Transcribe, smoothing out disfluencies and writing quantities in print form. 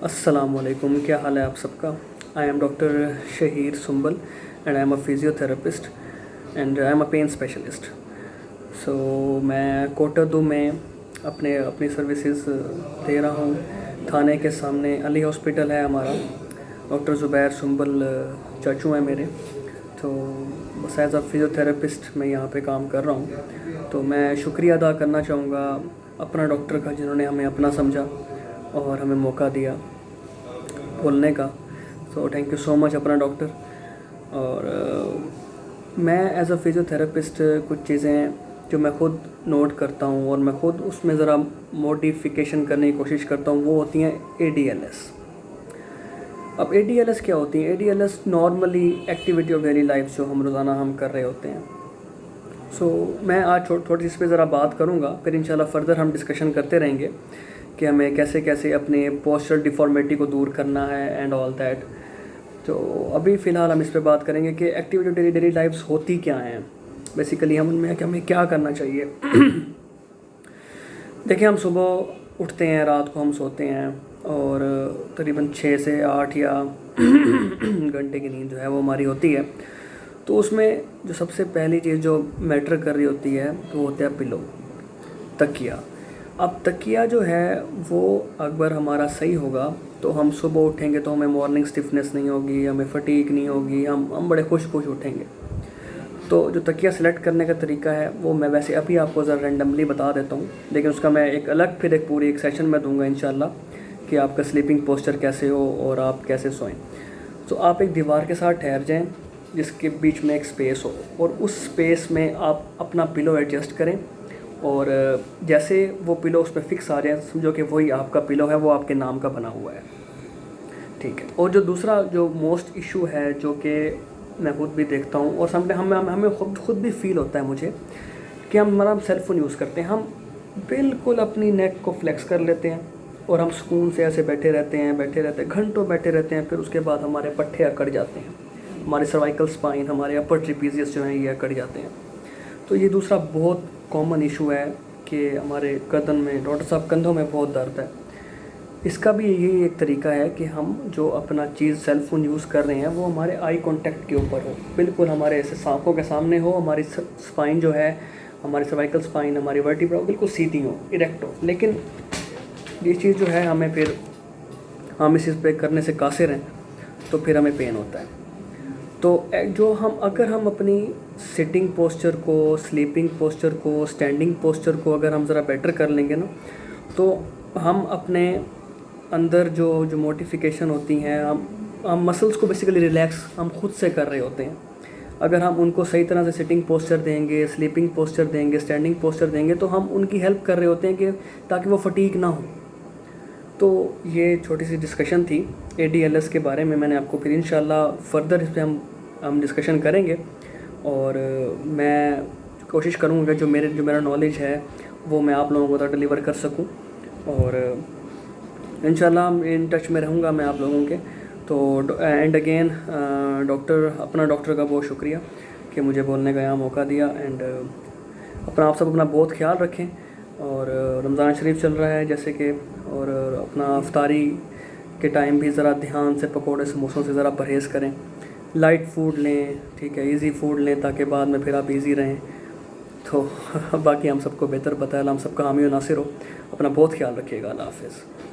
अस्सलाम वालेकुम, क्या हाल है आप सबका। I am doctor Shaheer Sumbal and I am a physiotherapist and I am a pain specialist. So मैं कोटादू में अपनी सर्विसेज दे रहा हूँ। थाने के सामने अली हॉस्पिटल है हमारा। डॉक्टर ज़ुबैर सुंबल चाचू हैं मेरे। तो बस एज अ फिजियोथेरेपिस्ट मैं यहाँ पे काम कर रहा हूँ। तो मैं शुक्रिया अदा करना चाहूँगा अपना डॉक्टर का, जिन्होंने हमें अपना समझा और हमें मौका दिया बोलने का। So thank you so much अपना डॉक्टर। और मैं एज अ फिजियोथेरेपिस्ट कुछ चीज़ें जो मैं ख़ुद नोट करता हूँ और मैं ख़ुद उसमें ज़रा मॉडिफिकेशन करने की कोशिश करता हूँ, वो होती हैं ADLS। अब ADLS क्या होती है? ADLS normally activity of daily life जो हम रोज़ाना हम कर रहे होते हैं। मैं आज थोड़ी इस पर ज़रा बात करूँगा, फिर इंशाल्लाह फर्दर हम डिस्कशन करते रहेंगे कि हमें कैसे कैसे अपने पोस्चर डिफॉर्मिटी को दूर करना है एंड ऑल दैट। तो अभी फ़िलहाल हम इस पर बात करेंगे कि एक्टिविटी डेली लाइफ्स होती क्या हैं, बेसिकली हम उनमें कि हमें क्या करना चाहिए। देखिए, हम सुबह उठते हैं, रात को हम सोते हैं और तकरीबन 6 से 8 या घंटे की नींद जो है वो हमारी होती है। तो उसमें जो सबसे पहली चीज़ जो मैटर कर रही होती है वो होता है पिलो, तकिया। अब तकिया जो है वो अगर हमारा सही होगा तो हम सुबह उठेंगे तो हमें मॉर्निंग स्टिफनेस नहीं होगी, हमें फटीक नहीं होगी, हम बड़े खुश उठेंगे। तो जो तकिया सेलेक्ट करने का तरीका है वो मैं वैसे अभी आपको ज़रा रैंडमली बता देता हूँ, लेकिन उसका मैं एक पूरी सेशन में दूंगा इंशाल्लाह कि आपका स्लीपिंग पोस्चर कैसे हो और आप कैसे सोएं। तो आप एक दीवार के साथ ठहर जाएं जिसके बीच में एक स्पेस हो, और उस स्पेस में आप अपना पिलो एडजस्ट करें, और जैसे वो पिलो उस पर फिक्स आ जाए, समझो कि वही आपका पिलो है, वो आपके नाम का बना हुआ है, ठीक है। और जो दूसरा जो मोस्ट इशू है, जो कि मैं खुद भी देखता हूँ और समटाइम हमें खुद भी फील होता है मुझे, कि हम हमारा सेल फ़ोन यूज़ करते हैं, हम बिल्कुल अपनी नेक को फ्लेक्स कर लेते हैं और हम सुकून से ऐसे बैठे रहते हैं घंटों बैठे रहते हैं। फिर उसके बाद हमारे पट्टे अकड़ जाते हैं, हमारे सर्वाइकल स्पाइन, हमारे अपर ट्रिपीजियस जो हैं ये अकड़ जाते हैं। तो ये दूसरा बहुत कॉमन इशू है कि हमारे गर्दन में, डॉक्टर साहब कंधों में बहुत दर्द है। इसका भी यही एक तरीका है कि हम जो अपना चीज़ सेल फ़ोन यूज़ कर रहे हैं वो हमारे आई कांटेक्ट के ऊपर हो, बिल्कुल हमारे ऐसे आँखों के सामने हो, हमारी स्पाइन जो है, हमारी सर्वाइकल स्पाइन, हमारी वर्टिब्रा बिल्कुल सीधी हो, इरेक्ट हो। लेकिन ये चीज़ जो है हमें फिर हम इस चीज़ पे करने से कासिर हैं तो फिर हमें पेन होता है। तो अगर हम अपनी सिटिंग पोस्चर को, स्लीपिंग पोस्चर को, स्टैंडिंग पोस्चर को अगर हम ज़रा बेटर कर लेंगे ना, तो हम अपने अंदर जो मोटिफिकेशन होती हैं, हम मसल्स को बेसिकली रिलैक्स हम खुद से कर रहे होते हैं। अगर हम उनको सही तरह से सिटिंग पोस्चर देंगे, स्लीपिंग पोस्चर देंगे, स्टैंडिंग पोस्चर देंगे, तो हम उनकी हेल्प कर रहे होते हैं कि ताकि वो फटीक ना हो। तो ये छोटी सी डिस्कशन थी ADLS के बारे में। मैंने आपको फिर इंशाल्लाह फर्दर इस पर हम डिस्कशन करेंगे, और मैं कोशिश करूँगा जो मेरा नॉलेज है वो मैं आप लोगों को तक डिलीवर कर सकूँ, और इंशाल्लाह इन टच में रहूँगा मैं आप लोगों के। तो एंड अगेन अपना डॉक्टर का बहुत शुक्रिया कि मुझे बोलने का यहाँ मौका दिया। एंड आप सब अपना बहुत ख्याल रखें, और रमज़ान शरीफ चल रहा है जैसे कि, और अपना अफ्तारी के टाइम भी ज़रा ध्यान से पकोड़े समोसों से ज़रा परहेज़ करें, लाइट फूड लें, ठीक है, इजी फूड लें ताकि बाद में फिर आप इजी रहें। तो बाकी हम सबको बेहतर पता है, हम सबका हामी और नासिर हो। अपना बहुत ख्याल रखिएगा। अल्लाह हाफ़िज़।